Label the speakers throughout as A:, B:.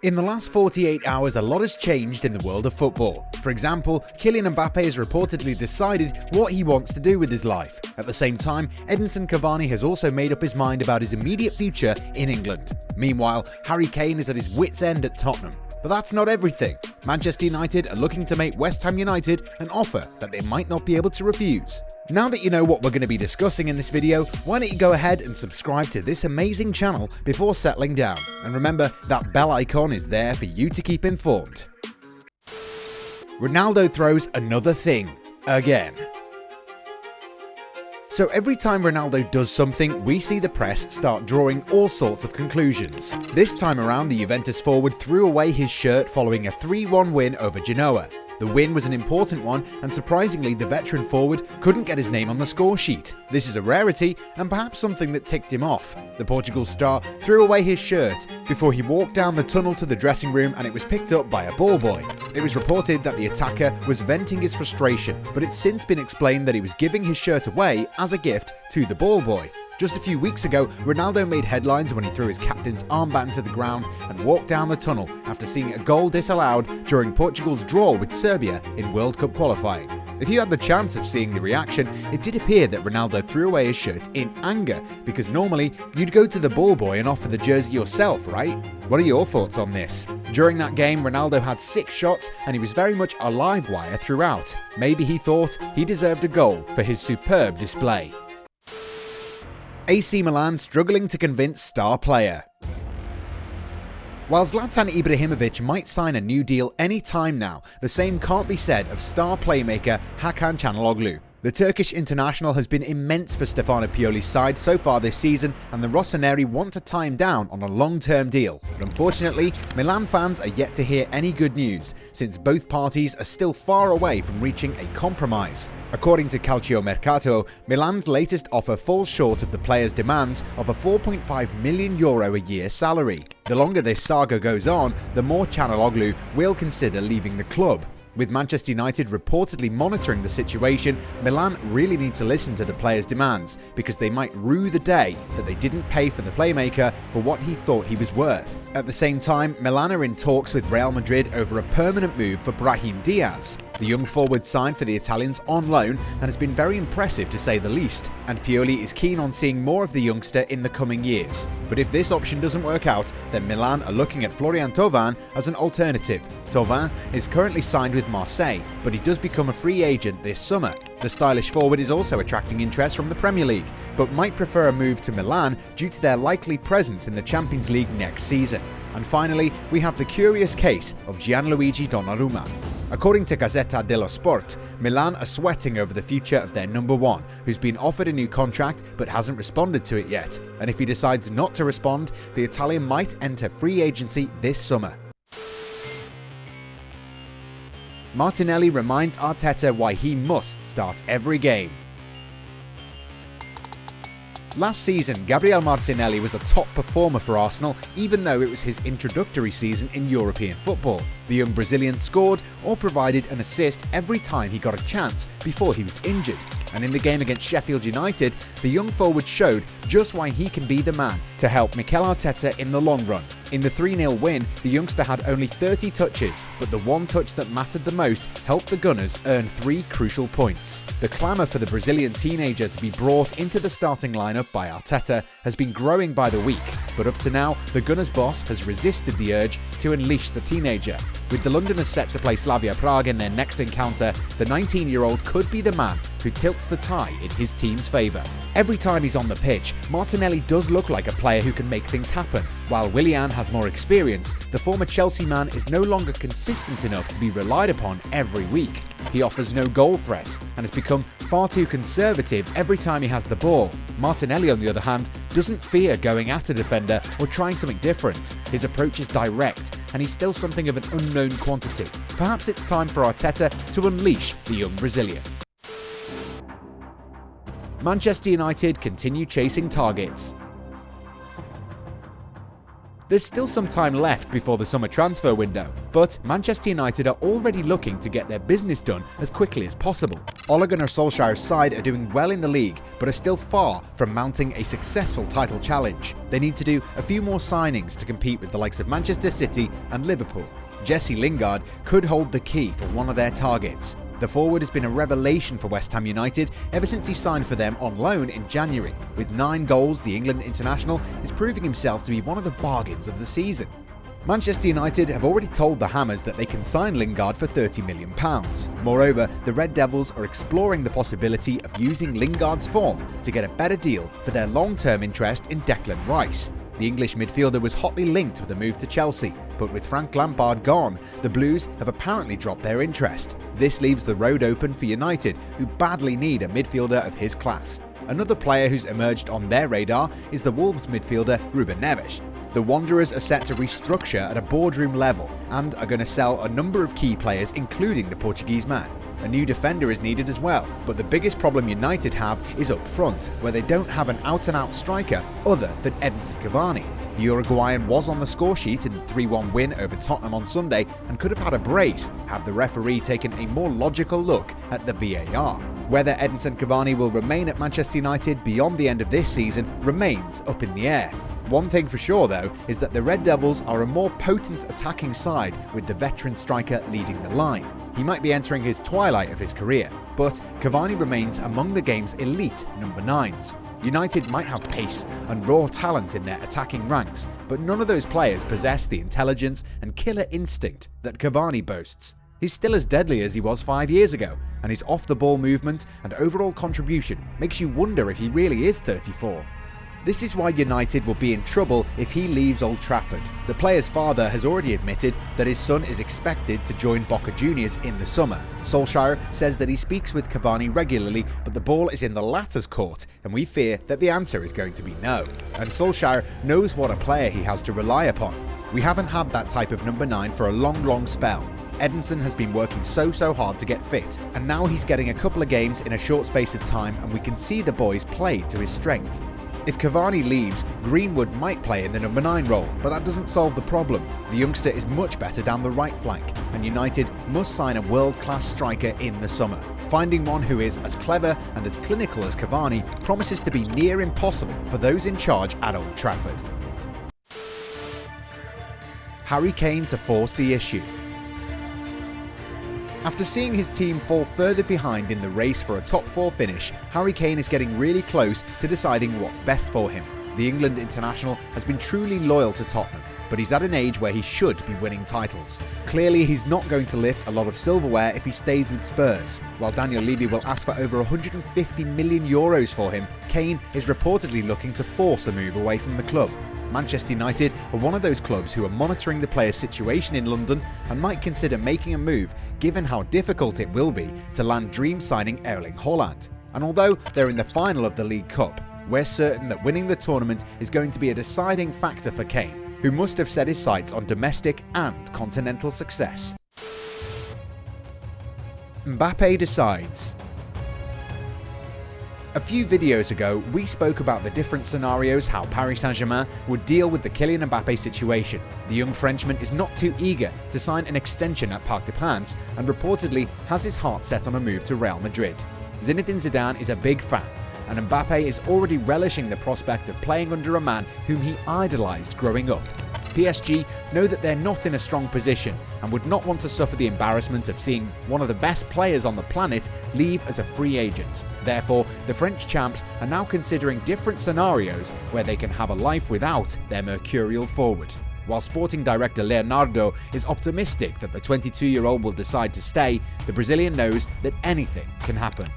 A: In the last 48 hours, a lot has changed in the world of football. For example, Kylian Mbappé has reportedly decided what he wants to do with his life. At the same time, Edinson Cavani has also made up his mind about his immediate future in England. Meanwhile, Kane is at his wits' end at Tottenham. But that's not everything. Manchester United are looking to make West Ham United an offer that they might not be able to refuse. Now that you know what we're going to be discussing in this video, why don't you go ahead and subscribe to this amazing channel before settling down. And remember, that bell icon is there for you to keep informed. Ronaldo throws another thing. Again. So every time Ronaldo does something, we see the press start drawing all sorts of conclusions. This time around, the Juventus forward threw away his shirt following a 3-1 win over Genoa. The win was an important one, and surprisingly, the veteran forward couldn't get his name on the score sheet. This is a rarity, and perhaps something that ticked him off. The Portugal star threw away his shirt before he walked down the tunnel to the dressing room, and it was picked up by a ball boy. It was reported that the attacker was venting his frustration, but it's since been explained that he was giving his shirt away as a gift to the ball boy. Just a few weeks ago, Ronaldo made headlines when he threw his captain's armband to the ground and walked down the tunnel after seeing a goal disallowed during Portugal's draw with Serbia in World Cup qualifying. If you had the chance of seeing the reaction, it did appear that Ronaldo threw away his shirt in anger, because normally you'd go to the ball boy and offer the jersey yourself, right? What are your thoughts on this? During that game, Ronaldo had 6 shots and he was very much a live wire throughout. Maybe he thought he deserved a goal for his superb display. AC Milan struggling to convince star player. While Zlatan Ibrahimovic might sign a new deal any time now, the same can't be said of star playmaker Hakan Çalhanoğlu. The Turkish international has been immense for Stefano Pioli's side so far this season, and the Rossoneri want to tie him down on a long-term deal. But unfortunately, Milan fans are yet to hear any good news, since both parties are still far away from reaching a compromise. According to Calciomercato, Milan's latest offer falls short of the player's demands of a €4.5 million a year salary. The longer this saga goes on, the more Çalhanoğlu will consider leaving the club. With Manchester United reportedly monitoring the situation, Milan really need to listen to the player's demands, because they might rue the day that they didn't pay for the playmaker for what he thought he was worth. At the same time, Milan are in talks with Real Madrid over a permanent move for Brahim Diaz. The young forward signed for the Italians on loan and has been very impressive to say the least, and Pioli is keen on seeing more of the youngster in the coming years. But if this option doesn't work out, then Milan are looking at Florian Thauvin as an alternative. Thauvin is currently signed with Marseille, but he does become a free agent this summer. The stylish forward is also attracting interest from the Premier League, but might prefer a move to Milan due to their likely presence in the Champions League next season. And finally, we have the curious case of Gianluigi Donnarumma. According to Gazzetta dello Sport, Milan are sweating over the future of their number one, who's been offered a new contract but hasn't responded to it yet. And if he decides not to respond, the Italian might enter free agency this summer. Martinelli reminds Arteta why he must start every game. Last season, Gabriel Martinelli was a top performer for Arsenal, even though it was his introductory season in European football. The young Brazilian scored or provided an assist every time he got a chance before he was injured. And in the game against Sheffield United, the young forward showed just why he can be the man to help Mikel Arteta in the long run. In the 3-0 win, the youngster had only 30 touches, but the one touch that mattered the most helped the Gunners earn 3 crucial points. The clamour for the Brazilian teenager to be brought into the starting lineup by Arteta has been growing by the week, but up to now, the Gunners' boss has resisted the urge to unleash the teenager. With the Londoners set to play Slavia Prague in their next encounter, the 19-year-old could be the man who tilts the tie in his team's favour. Every time he's on the pitch, Martinelli does look like a player who can make things happen. While Willian has more experience, the former Chelsea man is no longer consistent enough to be relied upon every week. He offers no goal threat and has become far too conservative every time he has the ball. Martinelli, on the other hand, doesn't fear going at a defender or trying something different. His approach is direct, and he's still something of an unknown quantity. Perhaps it's time for Arteta to unleash the young Brazilian. Manchester United continue chasing targets. There's still some time left before the summer transfer window, but Manchester United are already looking to get their business done as quickly as possible. Ole Gunnar Solskjaer's side are doing well in the league, but are still far from mounting a successful title challenge. They need to do a few more signings to compete with the likes of Manchester City and Liverpool. Jesse Lingard could hold the key for one of their targets. The forward has been a revelation for West Ham United ever since he signed for them on loan in January. With 9 goals, the England international is proving himself to be one of the bargains of the season. Manchester United have already told the Hammers that they can sign Lingard for £30 million. Moreover, the Red Devils are exploring the possibility of using Lingard's form to get a better deal for their long-term interest in Declan Rice. The English midfielder was hotly linked with a move to Chelsea, but with Frank Lampard gone, the Blues have apparently dropped their interest. This leaves the road open for United, who badly need a midfielder of his class. Another player who's emerged on their radar is the Wolves midfielder Ruben Neves. The Wanderers are set to restructure at a boardroom level and are going to sell a number of key players, including the Portuguese man. A new defender is needed as well, but the biggest problem United have is up front, where they don't have an out-and-out striker other than Edinson Cavani. The Uruguayan was on the scoresheet in the 3-1 win over Tottenham on Sunday and could have had a brace had the referee taken a more logical look at the VAR. Whether Edinson Cavani will remain at Manchester United beyond the end of this season remains up in the air. One thing for sure though is that the Red Devils are a more potent attacking side with the veteran striker leading the line. He might be entering his twilight of his career, but Cavani remains among the game's elite number 9s. United might have pace and raw talent in their attacking ranks, but none of those players possess the intelligence and killer instinct that Cavani boasts. He's still as deadly as he was 5 years ago, and his off-the-ball movement and overall contribution makes you wonder if he really is 34. This is why United will be in trouble if he leaves Old Trafford. The player's father has already admitted that his son is expected to join Boca Juniors in the summer. Solskjaer says that he speaks with Cavani regularly, but the ball is in the latter's court, and we fear that the answer is going to be no. And Solskjaer knows what a player he has to rely upon. We haven't had that type of number 9 for a long spell. Edinson has been working so hard to get fit, and now he's getting a couple of games in a short space of time, and we can see the boys play to his strength. If Cavani leaves, Greenwood might play in the number 9 role, but that doesn't solve the problem. The youngster is much better down the right flank, and United must sign a world-class striker in the summer. Finding one who is as clever and as clinical as Cavani promises to be near impossible for those in charge at Old Trafford. Harry Kane to force the issue. After seeing his team fall further behind in the race for a top 4 finish, Harry Kane is getting really close to deciding what's best for him. The England international has been truly loyal to Tottenham, but he's at an age where he should be winning titles. Clearly, he's not going to lift a lot of silverware if he stays with Spurs. While Daniel Levy will ask for over €150 million for him, Kane is reportedly looking to force a move away from the club. Manchester United are one of those clubs who are monitoring the player's situation in London and might consider making a move given how difficult it will be to land dream signing Erling Haaland. And although they're in the final of the League Cup, we're certain that winning the tournament is going to be a deciding factor for Kane, who must have set his sights on domestic and continental success. Mbappe decides. A few videos ago, we spoke about the different scenarios how Paris Saint-Germain would deal with the Kylian Mbappé situation. The young Frenchman is not too eager to sign an extension at Parc des Princes and reportedly has his heart set on a move to Real Madrid. Zinedine Zidane is a big fan, and Mbappé is already relishing the prospect of playing under a man whom he idolised growing up. PSG know that they're not in a strong position and would not want to suffer the embarrassment of seeing one of the best players on the planet leave as a free agent. Therefore, the French champs are now considering different scenarios where they can have a life without their mercurial forward. While sporting director Leonardo is optimistic that the 22-year-old will decide to stay, the Brazilian knows that anything can happen.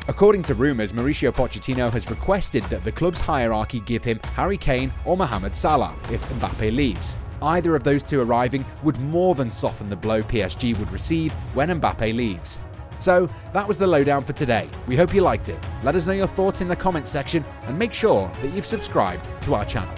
A: According to rumours, Mauricio Pochettino has requested that the club's hierarchy give him Harry Kane or Mohamed Salah if Mbappé leaves. Either of those two arriving would more than soften the blow PSG would receive when Mbappé leaves. So that was the lowdown for today. We hope you liked it. Let us know your thoughts in the comments section and make sure that you've subscribed to our channel.